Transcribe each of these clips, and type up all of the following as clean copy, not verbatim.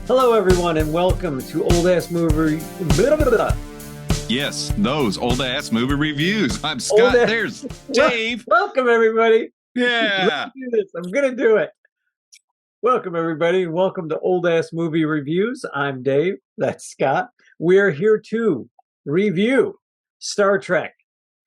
Hello, everyone, and welcome to Old Ass Movie. Yes, those old ass movie reviews. I'm Scott. There's Dave. Welcome, everybody. Yeah. Let's do this. I'm going to do it. Welcome, everybody, and welcome to Old Ass Movie Reviews. I'm Dave. That's Scott. We're here to review Star Trek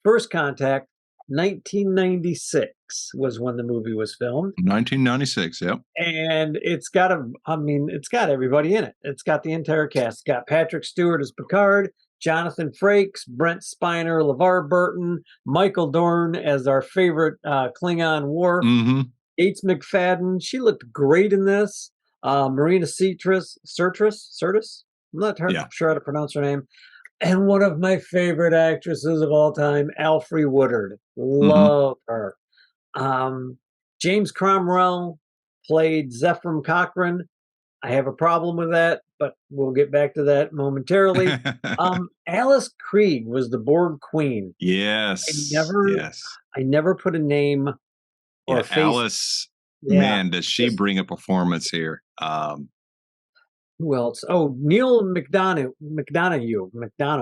First Contact. 1996 was when the movie was filmed. 1996, yep. And it's got everybody in it. It's got the entire cast. It's got Patrick Stewart as Picard, Jonathan Frakes, Brent Spiner, LeVar Burton, Michael Dorn as our favorite Klingon Worf, Gates McFadden. She looked great in this. Marina Sirtis. I'm not sure how to pronounce her name. And one of my favorite actresses of all time, Alfre Woodard. Love her. James Cromwell played Zephram Cochrane. I have a problem with that, but we'll get back to that momentarily. Alice Krige was the Borg Queen. Yes. I never put a name or a face. Alice, man, does she bring a performance here? Who else? Oh, Neil McDonough.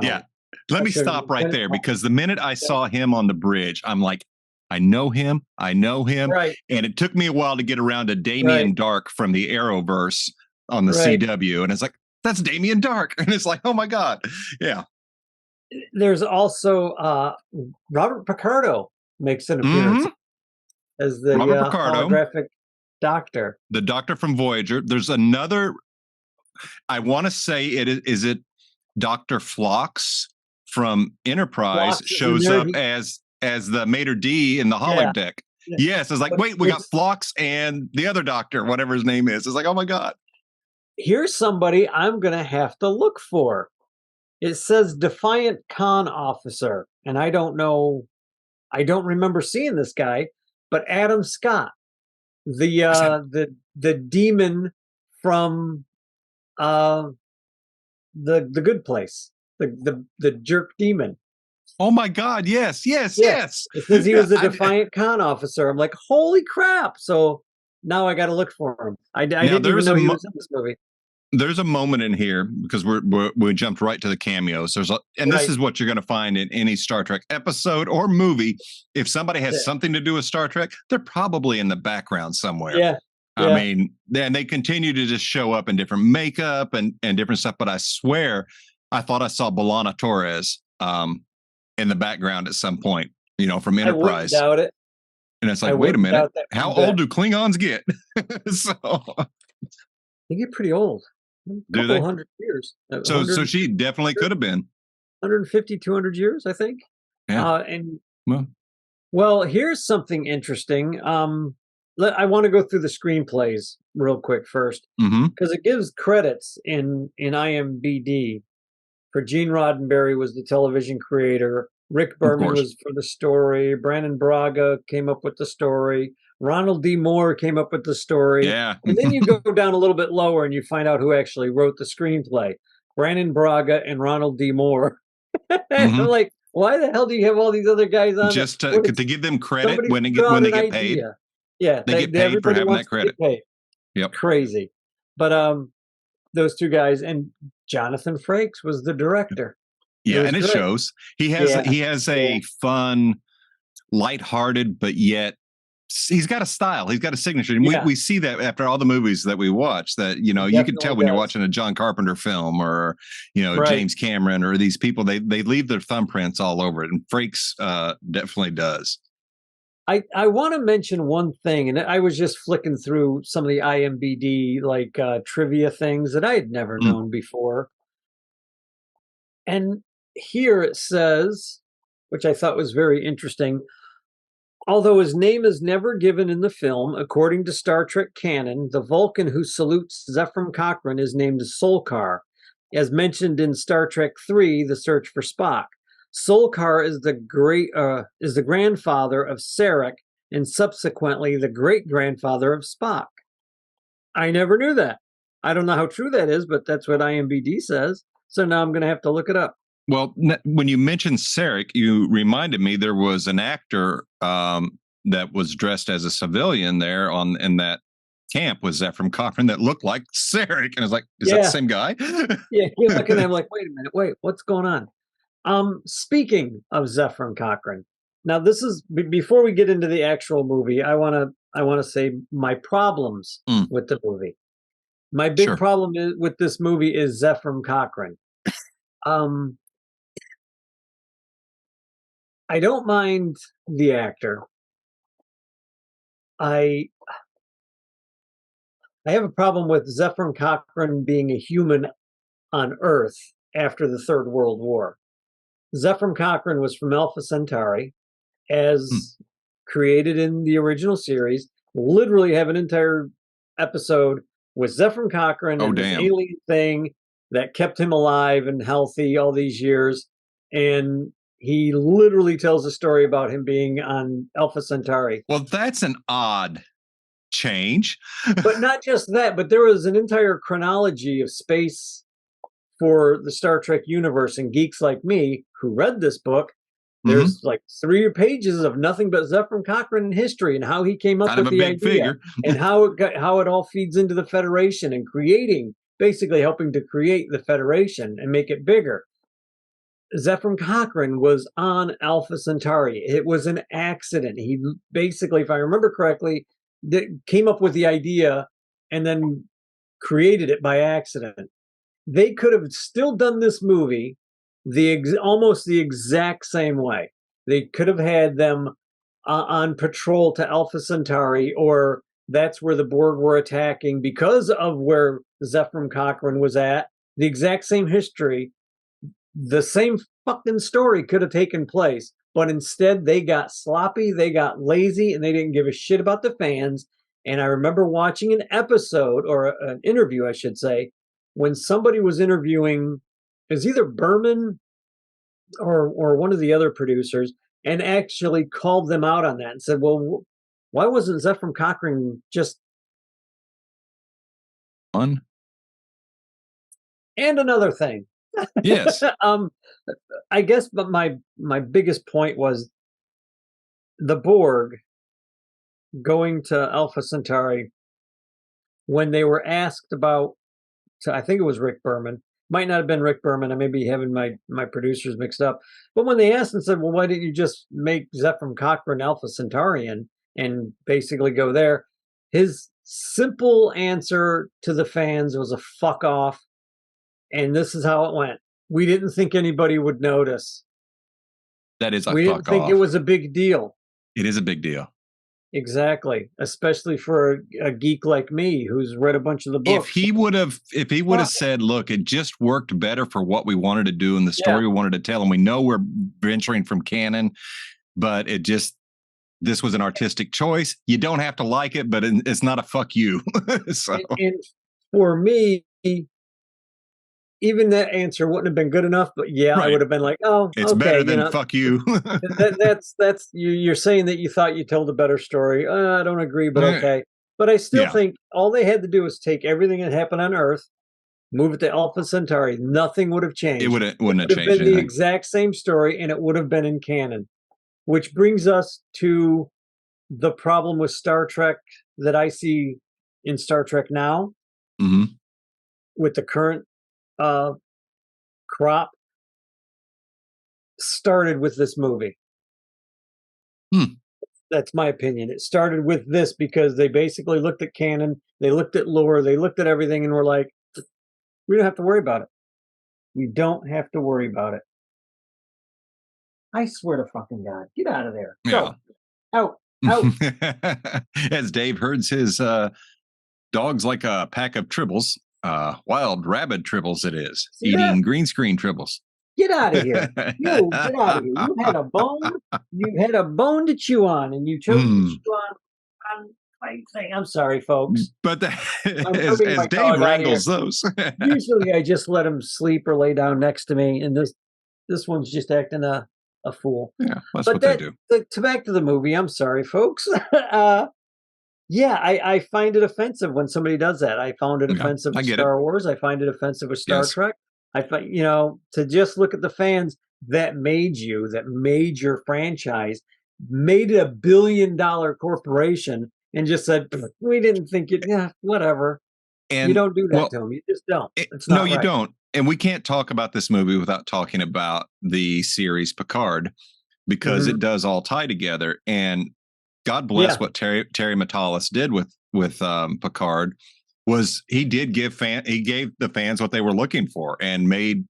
Yeah. Let me stop right there, because the minute I saw him on the bridge, I'm like, I know him. Right. And it took me a while to get around to Damien Dark from the Arrowverse on the CW. And it's like, that's Damien Dark. And it's like, oh my God. Yeah. There's also Robert Picardo makes an appearance as the holographic doctor. The doctor from Voyager. There's another, I want to say is it Dr. Phlox from Enterprise shows up as the maitre d' in the holodeck. Yeah. Yes, it's like, wait, we got Phlox and the other doctor, whatever his name is. It's like, oh my God. Here's somebody I'm going to have to look for. It says Defiant Con Officer, and I don't remember seeing this guy, but Adam Scott, the demon from the Good Place, the jerk demon. Oh my God! Yes. It says he was a Defiant Con Officer. I'm like, holy crap! So now I got to look for him. I didn't even know he was in this movie. There's a moment in here, because we jumped right to the cameos. This is what you're going to find in any Star Trek episode or movie. If somebody has something to do with Star Trek, they're probably in the background somewhere. Yeah. I mean, and they continue to just show up in different makeup and different stuff. But I swear, I thought I saw B'Elanna Torres in the background at some point, from Enterprise. I wouldn't doubt it. And it's like, wait a minute, how old do Klingons get? They get pretty old. Do they? 100 years. So she definitely could have been 150, 200 years, I think. Yeah. Well, here's something interesting. I want to go through the screenplays real quick first, because it gives credits in IMDb for Gene Roddenberry was the television creator. Rick Berman was for the story. Brandon Braga came up with the story. Ronald D. Moore came up with the story. Yeah. And then you go down a little bit lower and you find out who actually wrote the screenplay. Brandon Braga and Ronald D. Moore. I'm like, why the hell do you have all these other guys on? Just to give them credit when they get paid. Yeah, they get paid for having that credit. Yep. Crazy. But those two guys, and Jonathan Frakes was the director. Yeah, and it shows. He has a fun, lighthearted, but yet he's got a style. He's got a signature. And we see that after all the movies that we watch, that, you can tell when you're watching a John Carpenter film or, James Cameron or these people, they leave their thumbprints all over it. And Frakes definitely does. I want to mention one thing, and I was just flicking through some of the IMDb trivia things that I had never known before. And here it says, which I thought was very interesting, although his name is never given in the film, according to Star Trek canon, the Vulcan who salutes Zephram Cochrane is named Solkar, as mentioned in Star Trek III, The Search for Spock. Solkar is the grandfather of Sarek and subsequently the great-grandfather of Spock. I never knew that. I don't know how true that is, but that's what IMDb says. So now I'm going to have to look it up. Well, when you mentioned Sarek, you reminded me there was an actor that was dressed as a civilian there in that camp was Zefram Cochrane that looked like Sarek, and I was like, "Is that the same guy?" Yeah, you're looking at him like, "Wait a minute, wait, what's going on?" Speaking of Zefram Cochrane, now this is before we get into the actual movie. I want to say my problems with the movie. My big problem with this movie is Zefram Cochrane. I don't mind the actor. I have a problem with Zefram Cochrane being a human on Earth after the Third World War. Zefram Cochrane was from Alpha Centauri, as created in the original series. Literally have an entire episode with Zefram Cochrane and this alien thing that kept him alive and healthy all these years. And he literally tells a story about him being on Alpha Centauri. Well, that's an odd change. But not just that, but there was an entire chronology of space for the Star Trek universe, and geeks like me who read this book, there's like 3 pages of nothing but Zefram Cochrane in history and how he came up with the idea and how it all feeds into the Federation and basically helping to create the Federation and make it bigger. Zefram Cochrane was on Alpha Centauri. It was an accident. He basically, if I remember correctly, came up with the idea and then created it by accident. They could have still done this movie almost the exact same way. They could have had them on patrol to Alpha Centauri, or that's where the Borg were attacking because of where Zefram Cochrane was at. The exact same history, the same fucking story could have taken place, but instead they got sloppy, they got lazy, and they didn't give a shit about the fans. And I remember watching an episode, or an interview, I should say, when somebody was interviewing, it was either Berman or one of the other producers, and actually called them out on that and said, well, why wasn't Zefram Cochrane just on? And another thing. Yes. I guess, but my biggest point was the Borg going to Alpha Centauri when they were asked about, I think it was Rick Berman. Might not have been Rick Berman. I may be having my producers mixed up. But when they asked and said, well, why didn't you just make Zefram Cochrane Alpha Centaurian and basically go there? His simple answer to the fans was a fuck off. And this is how it went. We didn't think anybody would notice. That is a fuck off. We didn't think it was a big deal. It is a big deal. Exactly, especially for a geek like me who's read a bunch of the books. If he would have said, "Look, it just worked better for what we wanted to do and the story we wanted to tell, and we know we're venturing from canon, but this was an artistic choice. You don't have to like it, but it's not a fuck you." So, and for me, even that answer wouldn't have been good enough, but I would have been like, "Oh, it's better than fuck you." that's you're saying that you thought you told a better story. I don't agree, but okay. But I still think all they had to do was take everything that happened on Earth, move it to Alpha Centauri. Nothing would have changed. It wouldn't have changed. Been the exact same story, and it would have been in canon. Which brings us to the problem with Star Trek that I see in Star Trek now, with the current crop, started with this movie. That's my opinion. It started with this because they basically looked at canon, they looked at lore, they looked at everything, and were like, we don't have to worry about it. We don't have to worry about it. I swear to fucking God, get out of there. Go. Out. As Dave herds his dogs like a pack of tribbles. Wild rabid tribbles it is. See eating that? Green screen tribbles. Get out of here. You get out of here. You had a bone. You had a bone to chew on, and you chose to chew on my thing. I'm sorry, folks. But as Dave wrangles those. Usually I just let him sleep or lay down next to me, and this one's just acting a fool. Yeah, that's what they do. Back to the movie. I'm sorry, folks. I find it offensive when somebody does that. I found it offensive with Star Wars. I find it offensive with Star Trek. I find, to just look at the fans that made your franchise, made it $1 billion corporation, and just said, "We didn't think it. Yeah, whatever." You And don't do that to him. You just don't. It's no, not you right. don't. And we can't talk about this movie without talking about the series Picard, because it does all tie together. And God bless what Terry Matalas did with Picard, was he gave the fans what they were looking for and made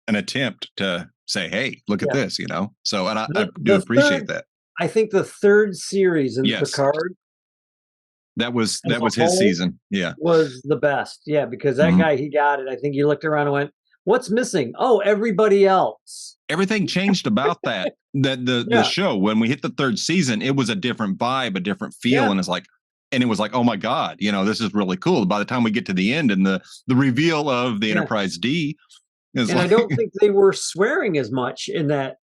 an attempt to say, hey, look at this, you know? So, and I do appreciate that. I think the third series in Picard, that was his season. Yeah. Was the best. Yeah, because that guy, he got it. I think he looked around and went, what's missing? Oh, everybody else. Everything changed about that. The show, when we hit the third season, it was a different vibe, a different feel. And it was like, oh my God, you know, this is really cool. By the time we get to the end and the reveal of the Enterprise D, and I don't think they were swearing as much in that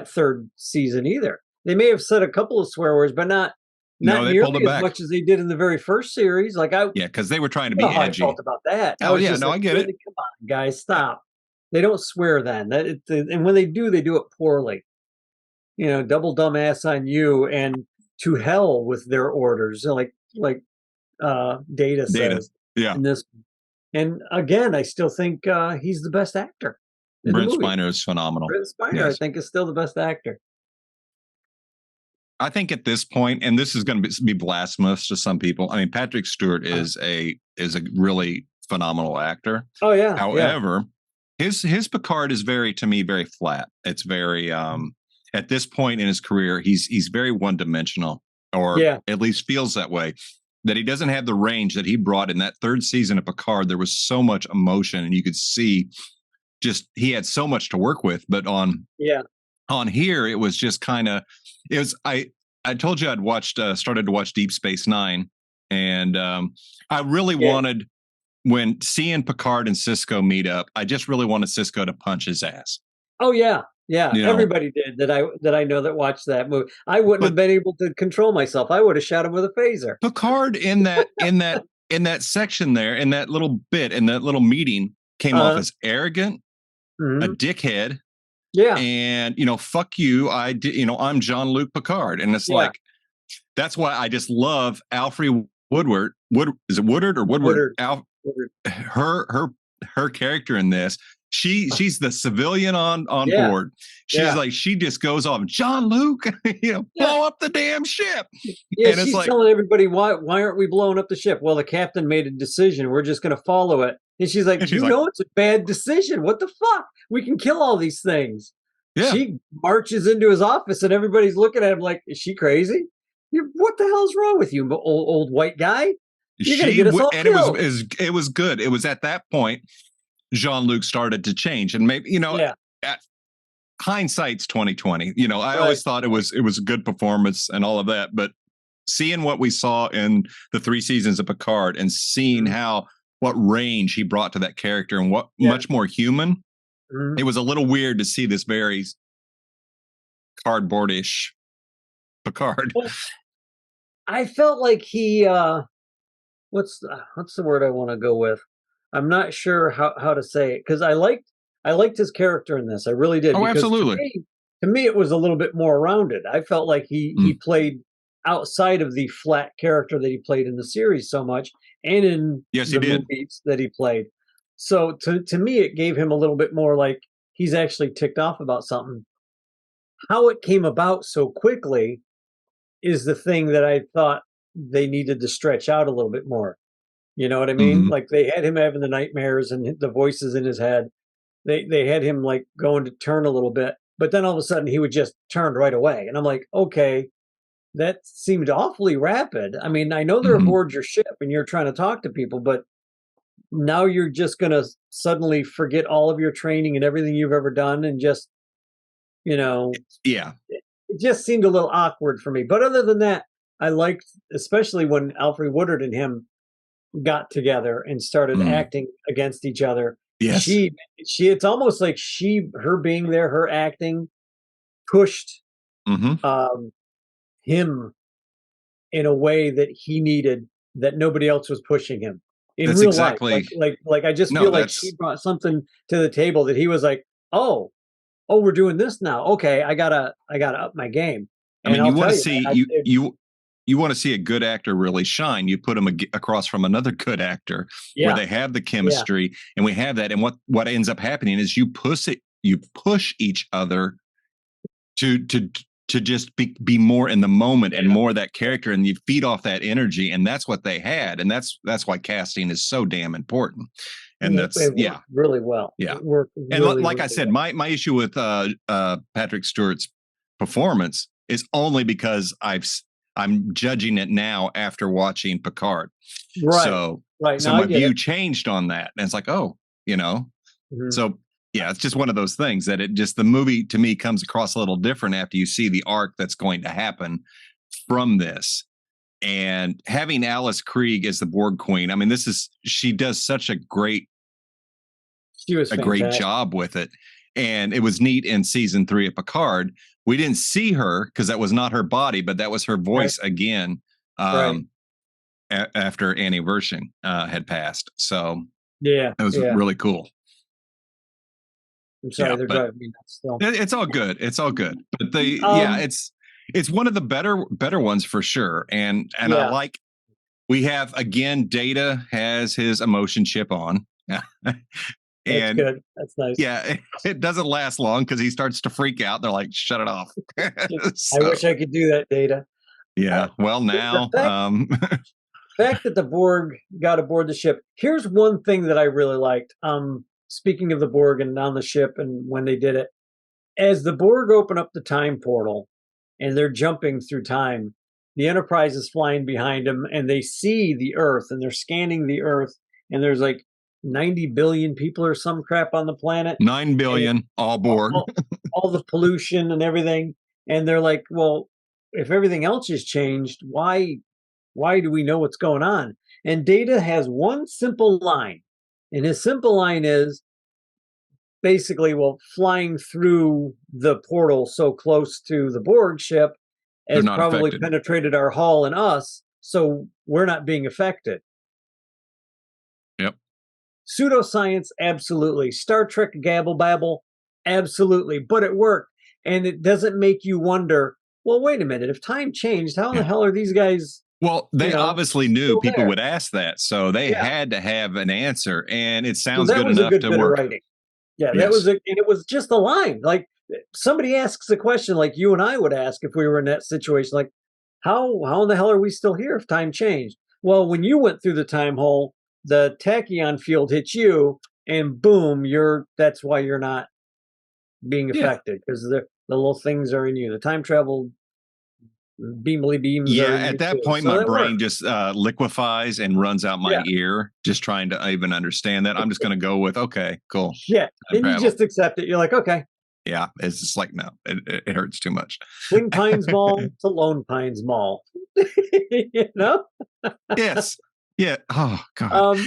third season either. They may have said a couple of swear words, but not nearly as much as they did in the very first series. Like because they were trying to be edgy. I felt about that. Oh yeah, no, I get it. Come on, guys, stop. They don't swear then. And when they do it poorly. You know, double dumbass on you, and to hell with their orders. Like Data says. Yeah. In this. And again, I still think he's the best actor. Brent Spiner is phenomenal. Brent Spiner, I think, is still the best actor. I think at this point, and this is going to be blasphemous to some people, I mean, Patrick Stewart is a really phenomenal actor. Oh yeah. However, his Picard is very flat. It's very at this point in his career, he's very one dimensional, or at least feels that way. That he doesn't have the range that he brought in that third season of Picard. There was so much emotion, and you could see just he had so much to work with. But on here, it was just kind of I told you I'd started to watch Deep Space Nine, and I really wanted, when seeing Picard and Cisco meet up, I just really wanted Cisco to punch his ass. Oh yeah. Yeah, everybody did that I know that watched that movie. I wouldn't have been able to control myself. I would have shot him with a phaser. Picard in that section there, in that little bit, in that little meeting, came off as arrogant, a dickhead. Yeah. And fuck you. I'm Jean-Luc Picard. And it's like, that's why I just love Alfre Woodward. Is it Woodward or Woodward? Woodward. Her character in this. She's the civilian on board. She's like, she just goes off, Jean-Luc, blow up the damn ship. Yeah, and she's telling everybody, why aren't we blowing up the ship? Well, the captain made a decision. We're just going to follow it. And she's like, it's a bad decision. What the fuck? We can kill all these things. Yeah. She marches into his office and everybody's looking at him like, is she crazy? What the hell's wrong with you, old white guy? You're going to get us all killed. It was good. It was at that point Jean-Luc started to change, and maybe at hindsight's 2020. I always thought it was a good performance and all of that, but seeing what we saw in the 3 seasons of Picard and seeing what range he brought to that character and what much more human, it was a little weird to see this very cardboardish Picard. Well, I felt like he what's the word I want to go with? I'm not sure how to say it, because I liked his character in this. I really did. Oh, absolutely. To me, it was a little bit more rounded. I felt like he played outside of the flat character that he played in the series so much, and in the movies that he played. So to me, it gave him a little bit more like he's actually ticked off about something. How it came about so quickly is the thing that I thought they needed to stretch out a little bit more. You know what I mean? Mm-hmm. Like they had him having the nightmares and the voices in his head. They had him like going to turn a little bit, but then all of a sudden he would just turn right away. And I'm like, okay, that seemed awfully rapid. I mean, I know they're aboard your ship and you're trying to talk to people, but now you're just going to suddenly forget all of your training and everything you've ever done and just, Yeah. It just seemed a little awkward for me. But other than that, I liked, especially when Alfre Woodward and him got together and started acting against each other. Yes. She it's almost like her being there, her acting pushed him in a way that he needed, that nobody else was pushing him in real life. Like I just feel like she brought something to the table that he was like, oh, we're doing this now. Okay, I gotta up my game. And I mean, you want to see you want to see a good actor really shine, you put them across from another good actor where they have the chemistry, and we have that. And what ends up happening is you push each other to just be more in the moment and more that character, and you feed off that energy, and that's what they had, and that's why casting is so damn important. And it worked really well. Yeah. It worked and really, like really I said, well. my issue with Patrick Stewart's performance is only because I'm judging it now after watching Picard. Right. So no, my view changed on that. And it's like, oh, so yeah, it's just one of those things that the movie to me comes across a little different after you see the arc that's going to happen from this. And having Alice Krieg as the Borg Queen, I mean, she does such a great job with it. And it was neat in season 3 of Picard. We didn't see her because that was not her body, but that was her voice again after Annie Wersching had passed. So it was really cool. I'm sorry, they're driving me nuts still. It's all good. It's all good. But it's one of the better ones for sure. And I like, we have, again, Data has his emotion chip on. That's good. That's nice. Yeah, it doesn't last long because he starts to freak out. They're like, shut it off. I wish I could do that, Data. Yeah, well, now. The fact that the Borg got aboard the ship, here's one thing that I really liked. Speaking of the Borg and on the ship and when they did it, as the Borg open up the time portal and they're jumping through time, the Enterprise is flying behind them and they see the Earth and they're scanning the Earth, and there's like 90 billion people or some crap on the planet. 9 billion, all Borg. all the pollution and everything. And they're like, well, if everything else has changed, why do we know what's going on? And Data has one simple line. And his simple line is basically, well, flying through the portal so close to the Borg ship has probably penetrated our hull and us, so we're not being affected. Yep. Pseudoscience, absolutely. Star Trek gabble babble, absolutely. But it worked. And it doesn't make you wonder, well, wait a minute, if time changed, how in the hell are these guys? Well, they obviously knew people would ask that, so they had to have an answer, and it sounds good enough to work. Yeah, that was and it was just a line. Like, somebody asks a question like you and I would ask if we were in that situation, like, how in the hell are we still here if time changed? Well, when you went through the time hole, the tachyon field hits you, and boom, that's why you're not being affected, because the little things are in you. The time travel beamly beams. Yeah, at that point, my brain just liquefies and runs out my ear, just trying to even understand that. I'm just going to go with, okay, cool. Yeah, then you just accept it. You're like, okay. Yeah, it's just like, no, it hurts too much. Twin Pines Mall to Lone Pines Mall. You know? Yes. Yeah. Oh, God.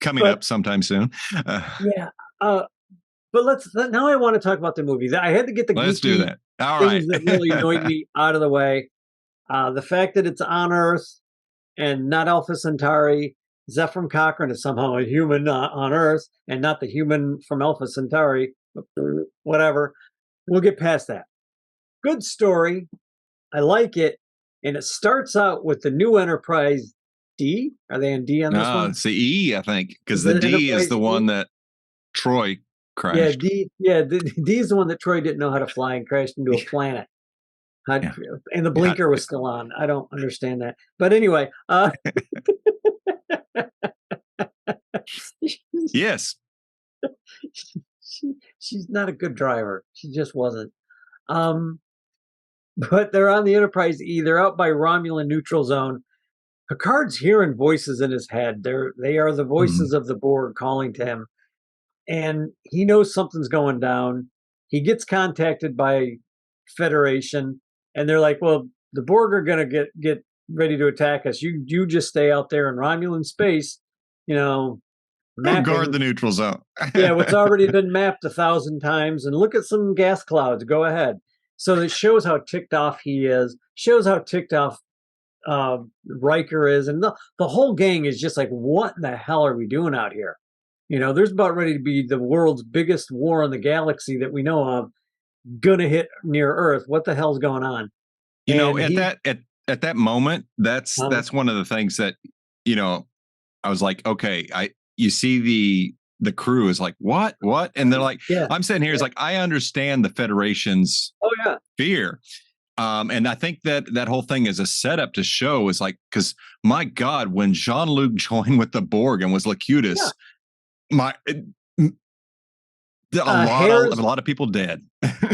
Coming up sometime soon. But now I want to talk about the movie. I had to get the let's do that. All things that really annoyed me out of the way. The fact that it's on Earth and not Alpha Centauri. Zefram Cochrane is somehow a human on Earth and not the human from Alpha Centauri. Whatever. We'll get past that. Good story. I like it. And it starts out with the new Enterprise D. Are they on D on this one? No, it's the E, I think, because the D is the one that Troy crashed. D is the one that Troy didn't know how to fly and crashed into a planet. And the blinker was still on. I don't understand that. But anyway. Yes. She's not a good driver. She just wasn't. But they're on the Enterprise E. They're out by Romulan neutral zone. Picard's hearing voices in his head. They are the voices of the Borg calling to him. And he knows something's going down. He gets contacted by Federation, and they're like, well, the Borg are going to get ready to attack us. You just stay out there in Romulan space, mapping. Guard the neutral zone. What's already been mapped 1,000 times, and look at some gas clouds. Go ahead. So it shows how ticked off he is, shows how ticked off Riker is, and the whole gang is just like, what in the hell are we doing out here? There's about ready to be the world's biggest war in the galaxy that we know of, gonna hit near Earth. What the hell's going on? at that moment, that's one of the things that, you know, I was like, okay, you see the crew is like, what? And they're like, I'm sitting here, it's like, I understand the Federation's fear. And I think that whole thing is a setup to show is like, because my God, when Jean-Luc joined with the Borg and was Locutus, a lot of people dead.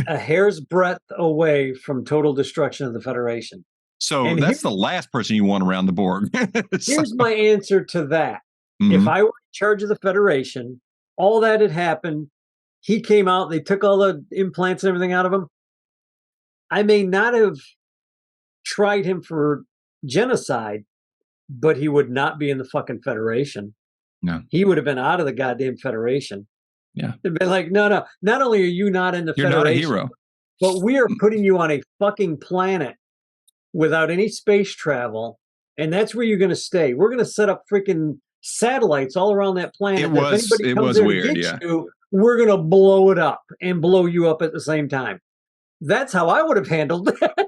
A hair's breadth away from total destruction of the Federation. So and that's the last person you want around the Borg. Here's my answer to that. If I were in charge of the Federation, all that had happened, he came out, they took all the implants and everything out of him. I may not have tried him for genocide, but he would not be in the fucking Federation. No. He would have been out of the goddamn Federation. Yeah. They'd be like, no, not only are you not in the You're Federation, not a hero, but we are putting you on a fucking planet without any space travel, and that's where you're going to stay. We're going to set up freaking satellites all around that planet. It was weird, yeah. We're going to blow it up and blow you up at the same time. That's how I would have handled that.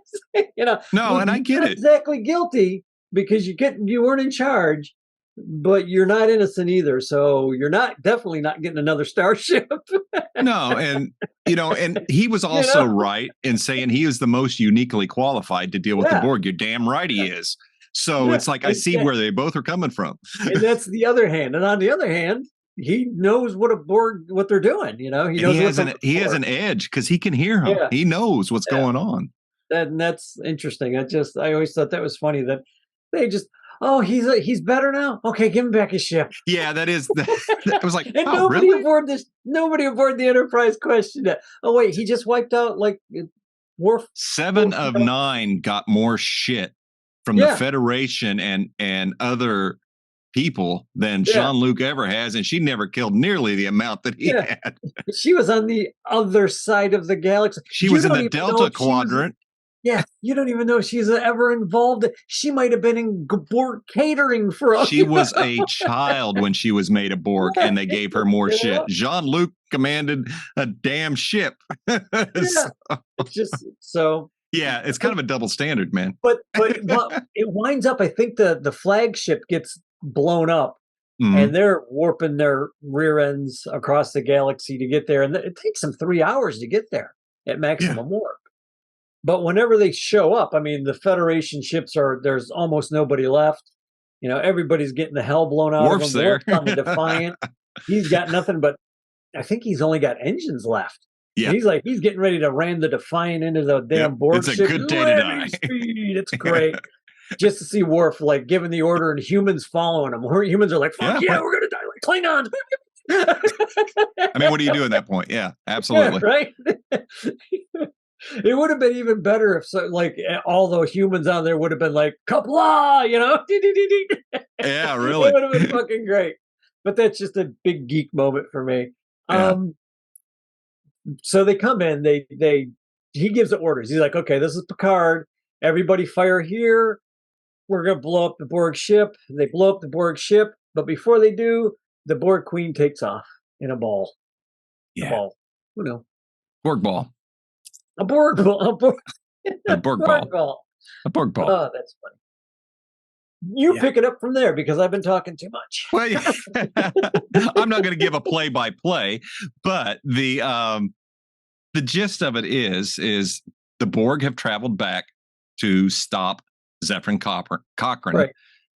You know, no, and I get it. Exactly guilty because you weren't in charge, but you're not innocent either. So you're definitely not getting another starship. No, and and he was also right in saying he is the most uniquely qualified to deal with the Borg. You're damn right he is. So it's like I see where they both are coming from. And that's the other hand. And on the other hand, he knows what they're doing. You know, he knows he has an edge because he can hear him. Yeah. He knows what's going on. And that's interesting. I always thought that was funny that they just, he's better now. Okay, give him back his ship. Yeah, that was like, and nobody aboard the Enterprise questioned it. Oh wait, he just wiped out like Worf. 7 of 9 got more shit from the Federation and other people than Jean-Luc ever has, and she never killed nearly the amount that he had. She was on the other side of the galaxy. She was in the Delta Quadrant. Yeah, you don't even know if she's ever involved. She might have been in Borg catering for us. She was a child when she was made a Borg, and they gave her more shit. Jean-Luc commanded a damn ship. Yeah, it's kind of a double standard, man. But it winds up, I think the flagship gets blown up, and they're warping their rear ends across the galaxy to get there. And it takes them 3 hours to get there at maximum warp. But whenever they show up, I mean, the Federation ships there's almost nobody left. You know, everybody's getting the hell blown out Worf's of him. there. On the Defiant. He's got nothing but, I think he's only got engines left. Yeah. He's getting ready to ram the Defiant into the damn Borg ship. It's a good day to die. Speed. It's great. Just to see Worf like giving the order and humans following him. Humans are like, fuck yeah, we're going to die like Klingons. I mean, what do you do at that point? Yeah, absolutely. Yeah, right? It would have been even better if all the humans on there would have been like, Kapla, you know? Yeah, really. It would have been fucking great. But that's just a big geek moment for me. Yeah. So they come in, he gives the orders. He's like, okay, this is Picard. Everybody fire here. We're going to blow up the Borg ship. They blow up the Borg ship. But before they do, the Borg Queen takes off in a ball. Yeah. A ball. Who knows? Borg ball. A Borg ball. A Borg ball. A Borg ball. Oh, that's funny. You pick it up from there because I've been talking too much. Well, I'm not going to give a play-by-play, but the gist of it is the Borg have traveled back to stop Zefram Cochrane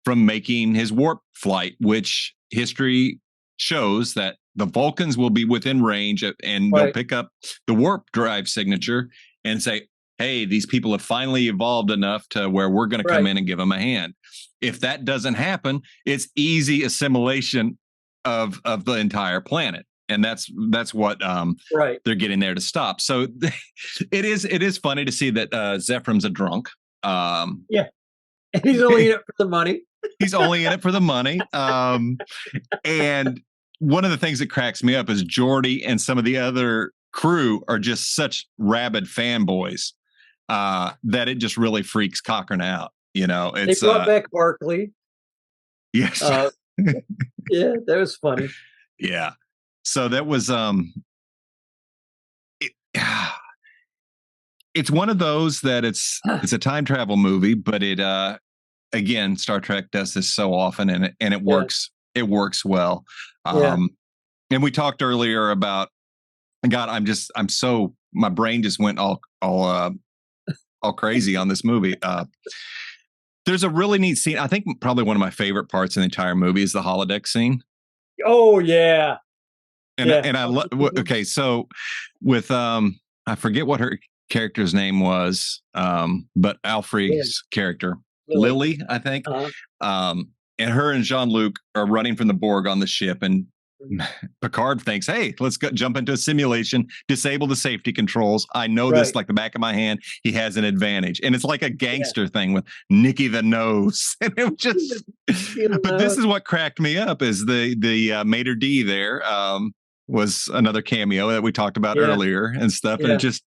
from making his warp flight, which history shows that the Vulcans will be within range and they'll pick up the warp drive signature and say, hey, these people have finally evolved enough to where we're going to come in and give them a hand. If that doesn't happen, it's easy assimilation of the entire planet. And that's what they're getting there to stop. So it is funny to see that Zefram's a drunk. Yeah. And he's only in it for the money. He's only in it for the money. And one of the things that cracks me up is Geordi and some of the other crew are just such rabid fanboys that it just really freaks Cochrane out. You know, it's they brought back Barkley. Yes. Yeah, that was funny. Yeah. So that was it's one of those that it's a time travel movie, but it again, Star Trek does this so often, and it works. It works well. And we talked earlier about, God, I'm so, my brain just went all crazy on this movie. There's a really neat scene. I think probably one of my favorite parts in the entire movie is the holodeck scene. Oh yeah. And I love, okay, so with I forget what her character's name was, but Alfred's character, Lily, I think. And her and Jean-Luc are running from the Borg on the ship, and Picard thinks, hey, let's go jump into a simulation, disable the safety controls. I know this like the back of my hand. He has an advantage. And it's like a gangster thing with Nicky the Nose. And it was just, but this is what cracked me up is the Mater D there was another cameo that we talked about earlier and stuff. And just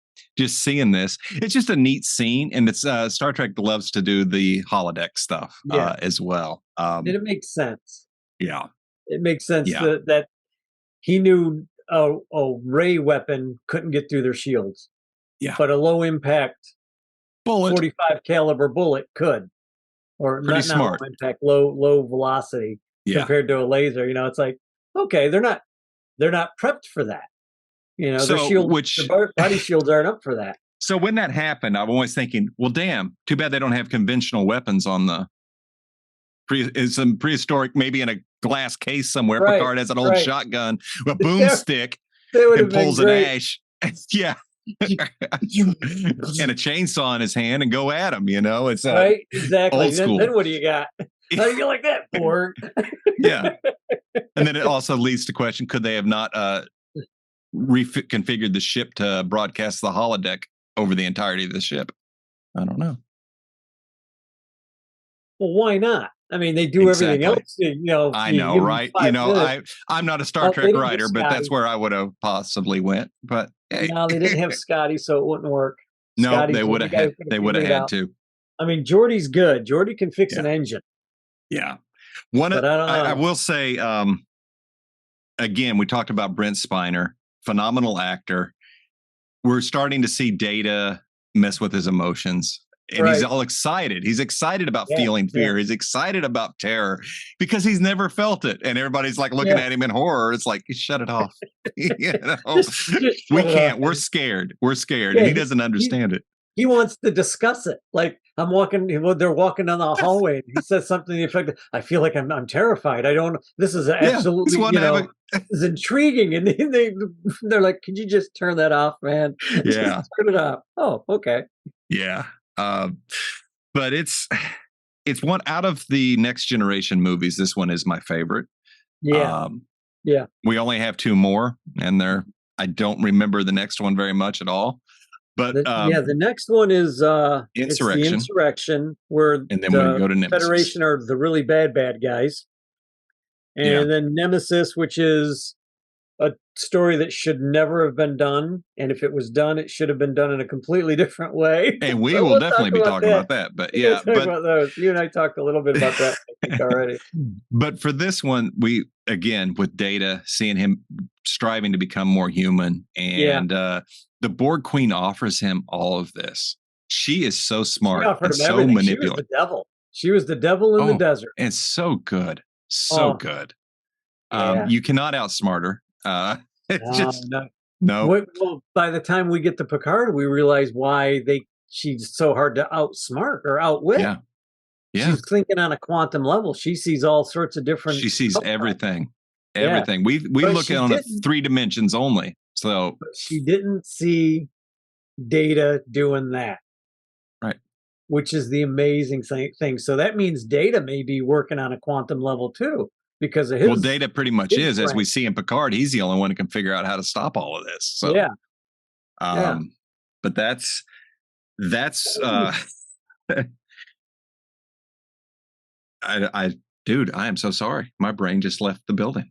seeing this, it's just a neat scene. And it's Star Trek loves to do the holodeck stuff as well. And it makes sense. Yeah. It makes sense that he knew a ray weapon couldn't get through their shields. Yeah. But a low impact bullet, 45 caliber bullet could. Or pretty smart. Low impact, low velocity compared to a laser. You know, it's like, okay, they're not prepped for that. You know, their shields, their body shields aren't up for that. So when that happened, I'm always thinking, well, damn, too bad they don't have conventional weapons on the some prehistoric, maybe in a glass case somewhere. Picard has an old shotgun, a boomstick, and pulls an ash. And a chainsaw in his hand and go at him. You know, it's right, exactly. Old school. Then what do you got? How do you like that, Borg? Yeah, and then it also leads to question: could they have not reconfigured the ship to broadcast the holodeck over the entirety of the ship? I don't know. Well, why not? I mean, they do everything else. You know, I know, right? You know, I'm not a Star Trek writer, but that's where I would have possibly went. But no, they didn't have Scotty, so it wouldn't work. No, Scotty's they would have had. They would have had to. I mean, Geordi's good. Geordi can fix an engine. Yeah. I will say, again, we talked about Brent Spiner, phenomenal actor. We're starting to see Data mess with his emotions. And he's all excited. He's excited about feeling fear. He's excited about terror because he's never felt it. And everybody's like looking at him in horror. It's like, shut it off. You know? We can't. We're scared. We're scared. And he doesn't understand it. He wants to discuss it. Like they're walking down the hallway. And he says something to the effect of, I feel like I'm terrified. I don't, this is absolutely, is intriguing. And they're like, could you just turn that off, man? Yeah. Just turn it off. Oh, okay. Yeah. But it's one out of the Next Generation movies. This one is my favorite. Yeah. We only have two more, and I don't remember the next one very much at all. But the next one is Insurrection. It's the Insurrection, where and then we go to Nemesis. Federation are the really bad guys, and then Nemesis, which is a story that should never have been done, and if it was done, it should have been done in a completely different way. And we will definitely be talking about that. But about those. You and I talked a little bit about that I think, already. But for this one, we again with Data, seeing him striving to become more human, and the Borg Queen offers him all of this. She is so smart and so manipulative. She was the devil. She was the devil in the desert, and so good, good. You cannot outsmart her. No. Well, by the time we get to Picard, we realize why she's so hard to outsmart or outwit. Yeah. She's thinking on a quantum level. She sees all sorts of different. She sees everything. Everything. We look at on 3 dimensions only. So but she didn't see Data doing that. Right. Which is the amazing thing. So that means Data may be working on a quantum level too. Because of his Data pretty much is, brain. As we see in Picard, he's the only one who can figure out how to stop all of this. So but that's dude, I am so sorry. My brain just left the building.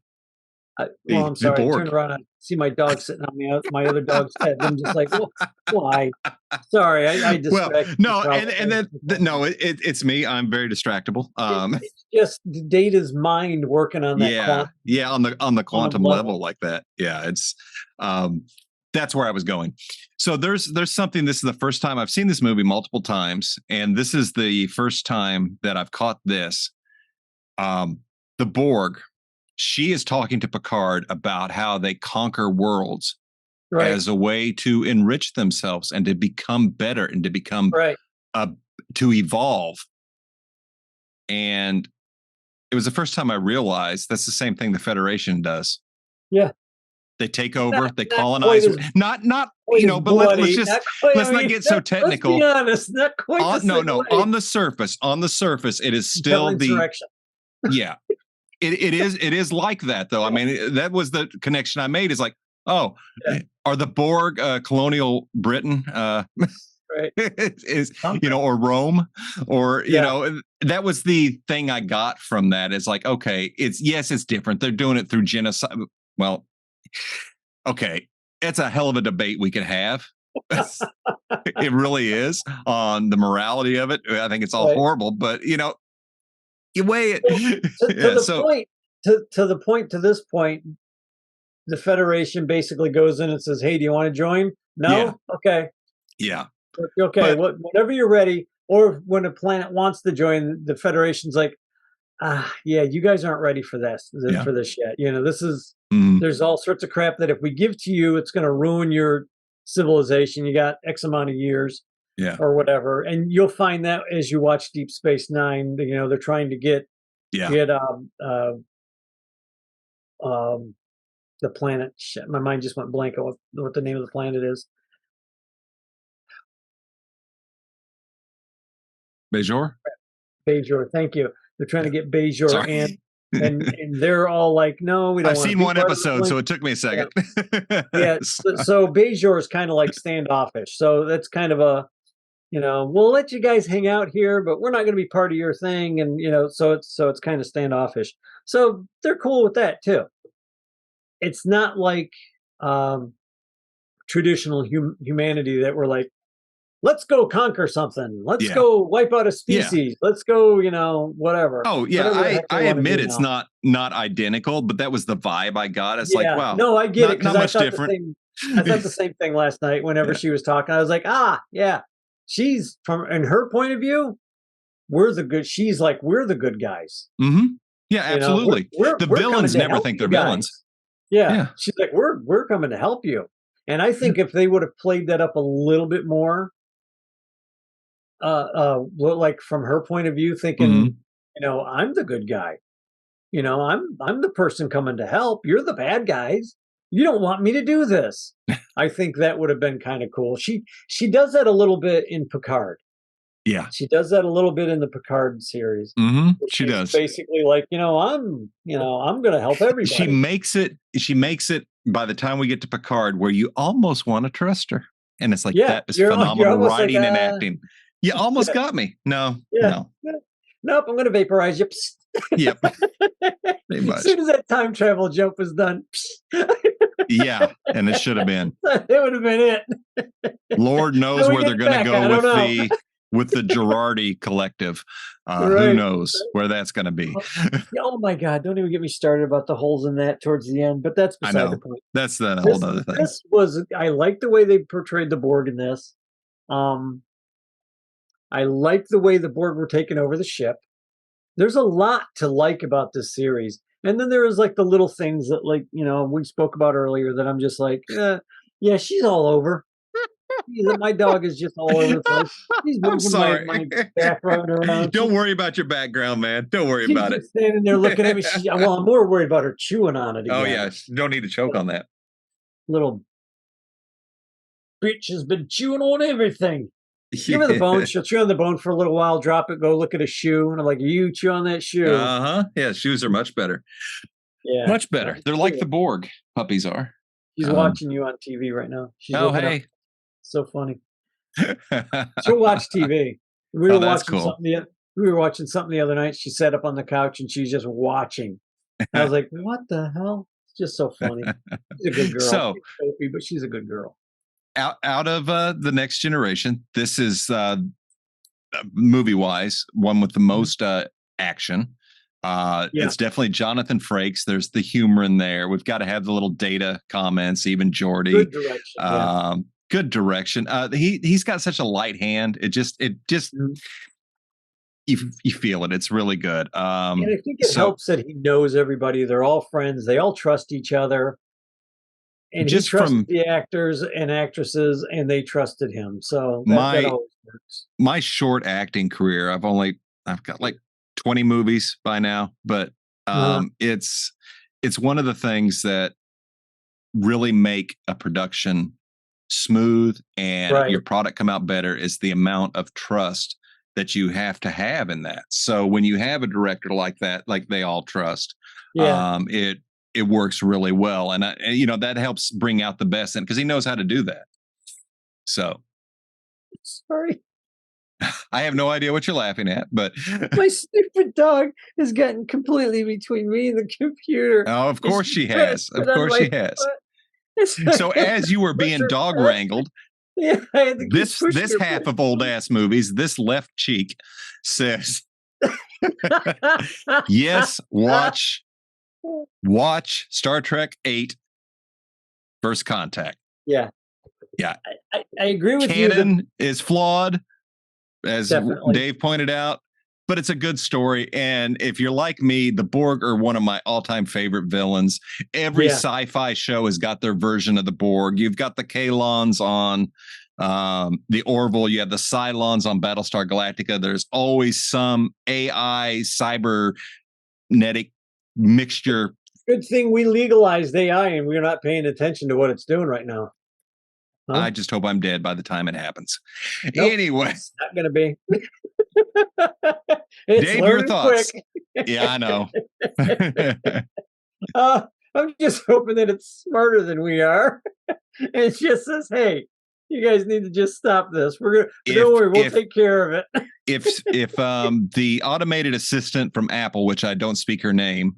I'm sorry. I turned around and see my dog sitting on my other dog's head. I'm just like, well, why? Sorry, I distracted. Well, no, and then it's me. I'm very distractible. It's just Data's mind working on that. On the quantum level like that. Yeah, it's that's where I was going. So there's something. This is the first time I've seen this movie multiple times, and this is the first time that I've caught this. The Borg, she is talking to Picard about how they conquer worlds as a way to enrich themselves and to become better and to become to evolve. And it was the first time I realized that's the same thing the Federation does. Yeah. They take over, they colonize. Not but let's not get so technical. Let's be honest, not quite. On the surface, it is still insurrection. Yeah. It is like that, though. I mean, that was the connection I made. Is like, are the Borg colonial Britain? Is or Rome, or that was the thing I got from that. Is like, okay, it's different. They're doing it through genocide. Well, okay, it's a hell of a debate we could have. It really is on the morality of it. I think it's all horrible, but you weigh it to this point, the Federation basically goes in and says, "Hey, do you want to join?" No, okay, okay, whenever you're ready. Or when a planet wants to join, the Federation's like, you guys aren't ready for this yet. This is there's all sorts of crap that if we give to you, it's going to ruin your civilization. You got X amount of years, or whatever, and you'll find that as you watch Deep Space Nine. They're trying to get the planet. Shit, my mind just went blank on what the name of the planet is. Bajor. Thank you. They're trying to get Bajor, and they're all like, "No, we don't." I've seen one episode, so it took me a second. So Bajor is kind of like standoffish. So that's kind of a, we'll let you guys hang out here, but we're not going to be part of your thing, and so it's kind of standoffish. So they're cool with that too. It's not like traditional humanity that we're like, let's go conquer something. Let's go wipe out a species. Let's go, whatever. Oh yeah, I admit it's not identical, but that was the vibe I got. It's like, wow, no, I get it, because not much different. I thought the same thing last night. Whenever she was talking, I was like, she's in her point of view, we're the good. She's like, we're the good guys. Mm-hmm. Yeah, absolutely. We're the villains never think they're villains. Yeah, she's like, we're coming to help you. And I think if they would have played that up a little bit more, like from her point of view, thinking, I'm the good guy. I'm the person coming to help. You're the bad guys. You don't want me to do this. I think that would have been kind of cool. She does that a little bit in Picard. Yeah, she does that a little bit in the Picard series. Mm-hmm. She does basically like, I'm going to help everybody. She makes it by the time we get to Picard where you almost want to trust her, and it's like that is phenomenal writing and acting. You almost got me. No. Nope, I'm going to vaporize you. Yep. As soon as that time travel jump was done. Yeah, and it should have been. It would have been it. Lord knows where they're going to go with the Girardi collective. Who knows where that's going to be. Oh my God, don't even get me started about the holes in that towards the end, but that's beside the point. That's a whole other thing. I like the way they portrayed the Borg in this. I like the way the Borg were taking over the ship. There's a lot to like about this series. And then there is like the little things that we spoke about earlier that I'm just like, she's all over. My dog is just all over the place. She's moving my background around. Don't worry about your background, man. Don't worry about it. Standing there looking at me. I'm more worried about her chewing on it again. Oh yeah, don't need to choke on that. Little bitch has been chewing on everything. Give her the bone. She'll chew on the bone for a little while, drop it, go look at a shoe. And I'm like, you chew on that shoe. Yeah, shoes are much better. Yeah. Much better. They're like the Borg. Puppies are. She's watching you on TV right now. She's hey. So funny. She'll watch TV. We were watching something the other night. She sat up on the couch and she's just watching. I was like, what the hell? It's just so funny. She's a good girl. But she's a good girl. Out of the Next Generation, this is movie-wise one with the most action. It's definitely Jonathan Frakes. There's the humor in there. We've got to have the little Data comments, even Geordi. Good direction. Good direction. He's got such a light hand. It just mm-hmm. you feel it. It's really good. And I think it helps that he knows everybody. They're all friends. They all trust each other. And just he trusted the actors and actresses, and they trusted him. So that always works. My short acting career, I've got like 20 movies by now, but it's one of the things that really make a production smooth and your product come out better is the amount of trust that you have to have in that. So when you have a director like that, like they all trust, it works really well. And that helps bring out the best in, because he knows how to do that. So sorry. I have no idea what you're laughing at, but my stupid dog has gotten completely between me and the computer. Oh, of course she has. Of course she has. So as you were being dog wrangled, this half of old ass movies, this left cheek says, yes, watch Star Trek 8 First Contact. Yeah. I agree with you. Canon you. is flawed, as Dave pointed out, but it's a good story. And if you're like me, the Borg are one of my all-time favorite villains. Every sci-fi show has got their version of the Borg. You've got the Kalons on the Orville. You have the Cylons on Battlestar Galactica. There's always some AI cybernetic mixture. Good thing we legalized AI and we're not paying attention to what it's doing right now. Huh? I just hope I'm dead by the time it happens. Nope, anyway, it's not going to be. Dave, your thoughts? Yeah, I know. I'm just hoping that it's smarter than we are. It just says, "Hey, you guys need to just stop this. Don't worry, we'll take care of it." if the automated assistant from Apple, which I don't speak her name,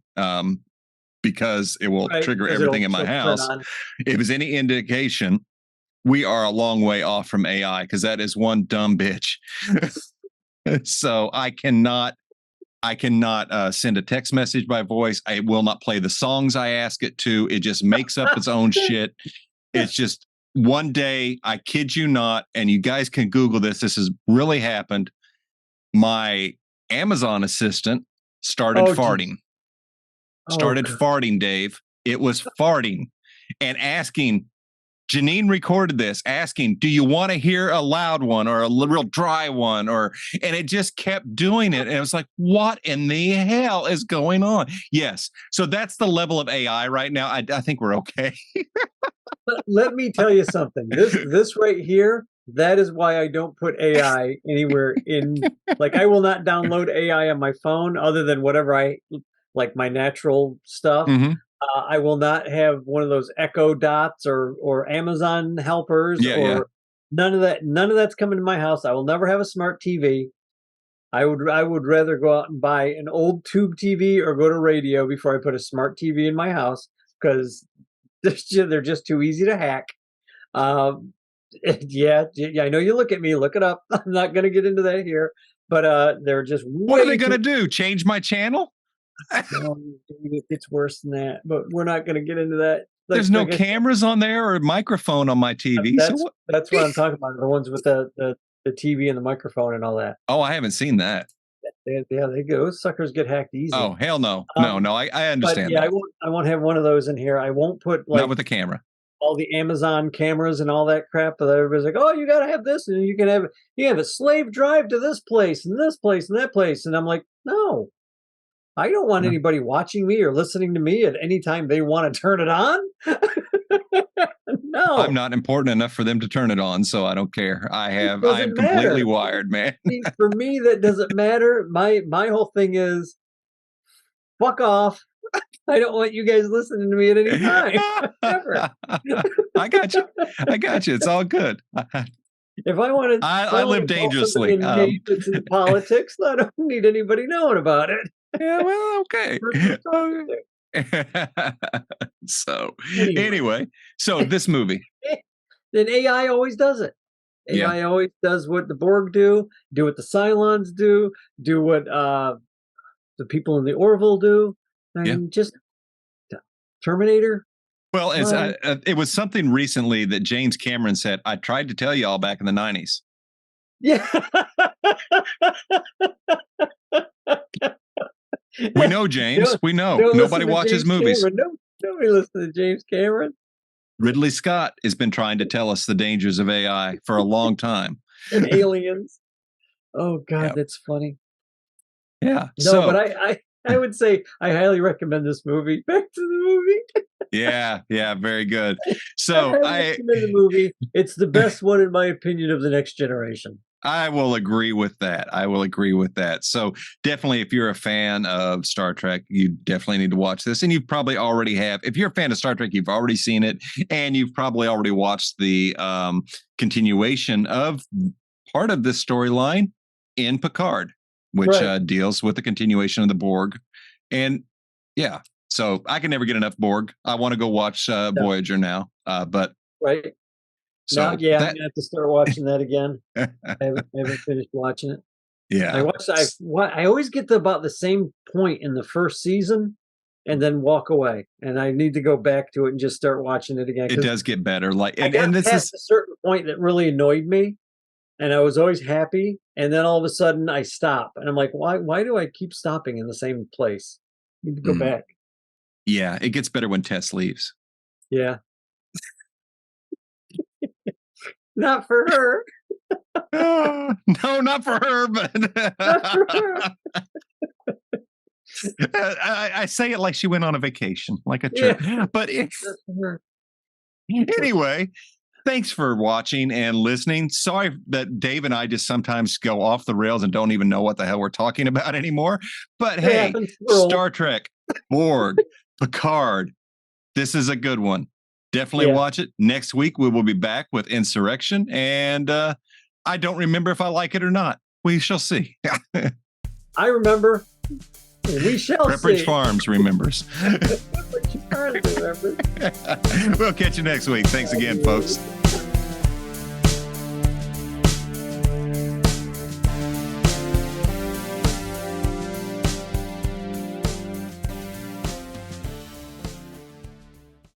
because it will trigger everything in my house, if it was any indication, we are a long way off from AI, because that is one dumb bitch. So I cannot send a text message by voice. I will not play the songs I ask it to. It just makes up its own shit. It's just one day, I kid you not, and you guys can Google this. This has really happened. My Amazon assistant started farting. Farting, Dave. It was farting and asking. Janine recorded this, asking, "Do you want to hear a loud one or a real dry one?" And it just kept doing it. And it was like, what in the hell is going on? Yes. So that's the level of AI right now. I think we're okay. Let me tell you something. This right here, that is why I don't put AI anywhere in. Like, I will not download AI on my phone other than whatever like my natural stuff. Mm-hmm. I will not have one of those Echo Dots or Amazon helpers none of that. None of that's coming to my house. I will never have a smart TV. I would rather go out and buy an old tube TV or go to radio before I put a smart TV in my house, because they're just too easy to hack. I know you look at me. Look it up. I'm not going to get into that here, but they're just. What are they going to do? Change my channel? No, it's worse than that, but we're not going to get into that. There's no cameras on there or a microphone on my TV. That's what I'm talking about. The ones with the TV and the microphone and all that. Oh, I haven't seen that. They go. Those suckers get hacked easy. Oh, hell no. No, I understand. But I won't have one of those in here. I won't put not with the camera. All the Amazon cameras and all that crap. But everybody's like, "Oh, you got to have this, and you have a slave drive to this place and this place and that place." And I'm like, no. I don't want anybody watching me or listening to me at any time they want to turn it on. No. I'm not important enough for them to turn it on, so I don't care. I am completely wired, man. For me, that doesn't matter. My whole thing is, fuck off. I don't want you guys listening to me at any time. Ever. I got you. It's all good. If I want to, I live dangerously. It's in politics. I don't need anybody knowing about it. Yeah, well, okay. So anyway, so this movie. Then AI always does it. AI always does what the Borg do what the Cylons do what the people in the Orville do. And just Terminator. Well, it was something recently that James Cameron said, I tried to tell y'all back in the 90s. Yeah. We know, James. We know. Nobody watches movies. Nobody listens to James Cameron. Ridley Scott has been trying to tell us the dangers of AI for a long time. And aliens. Oh, God, that's funny. Yeah. No, but I would say I highly recommend this movie. Back to the movie. Yeah, very good. So I recommend the movie. It's the best one, in my opinion, of the next generation. I will agree with that. So definitely, if you're a fan of Star Trek, you definitely need to watch this. And you probably already have. If you're a fan of Star Trek, you've already seen it. And you've probably already watched the continuation of part of this storyline in Picard, which deals with the continuation of the Borg. And yeah, so I can never get enough Borg. I want to go watch Voyager now. But right. So I'm gonna have to start watching that again. I haven't finished watching it. Yeah, I always get to about the same point in the first season, and then walk away. And I need to go back to it and just start watching it again. It does get better. And this is a certain point that really annoyed me, and I was always happy. And then all of a sudden, I stop, and I'm like, why do I keep stopping in the same place? I need to go back. Yeah, it gets better when Tess leaves. Yeah. Not for her. No, not for her, but not for her. I say it like she went on a vacation, like a trip. Yeah. But anyway, thanks for watching and listening. Sorry that Dave and I just sometimes go off the rails and don't even know what the hell we're talking about anymore. But hey, Star Trek, Borg, Picard, this is a good one. Definitely watch it. Next week, we will be back with Insurrection. And I don't remember if I like it or not. We shall see. I remember. We shall Pepperidge Farms remembers. Pepperidge Farms remembers. We'll catch you next week. Thanks again, folks.